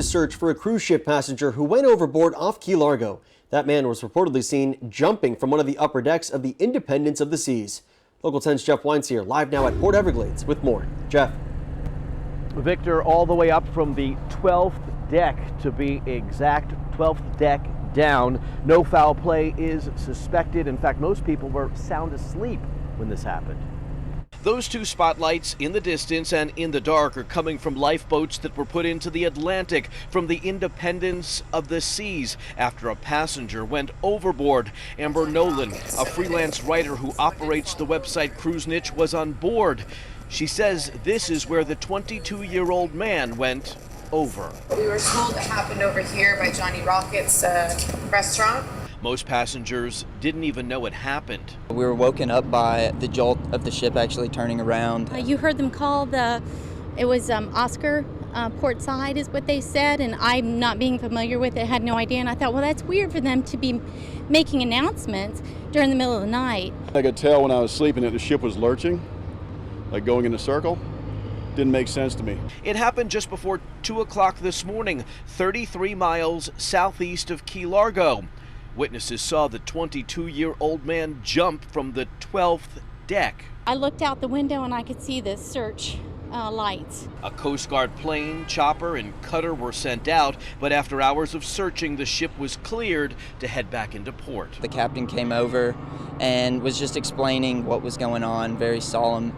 search for a cruise ship passenger who went overboard off Key Largo. That man was reportedly seen jumping from one of the upper decks of the Independence of the Seas. Local 10's Jeff Wines here, live now at Port Everglades with more. Jeff. Victor, all the way up from the 12th deck, to be exact, 12th deck down. No foul play is suspected. In fact, most people were sound asleep when this happened. Those two spotlights in the distance and in the dark are coming from lifeboats that were put into the Atlantic from the Independence of the Seas after a passenger went overboard. Amber Nolan, a freelance writer who operates the website Cruise Niche, was on board. She says this is where the 22-year-old man went over. We were told it happened over here by Johnny Rocket's restaurant. Most passengers didn't even know it happened. We were woken up by the jolt of the ship actually turning around. You heard them call it was Oscar port side is what they said, and I'm not being familiar with it, had no idea, and I thought, well, that's weird for them to be making announcements during the middle of the night. I could tell when I was sleeping that the ship was lurching, like going in a circle. Didn't make sense to me. It happened just before 2 o'clock this morning, 33 miles southeast of Key Largo. Witnesses saw the 22-year-old man jump from the 12th deck. I looked out the window and I could see the search lights. A Coast Guard plane, chopper, and cutter were sent out, but after hours of searching, the ship was cleared to head back into port. The captain came over and was just explaining what was going on, very solemn.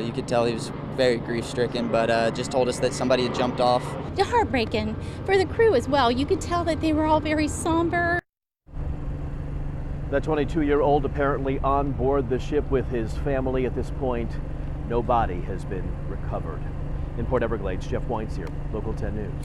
You could tell he was very grief-stricken, but just told us that somebody had jumped off. Heartbreaking for the crew as well. You could tell that they were all very somber. The 22-year-old apparently on board the ship with his family at this point. No body has been recovered. In Port Everglades, Jeff Wines here, Local 10 News.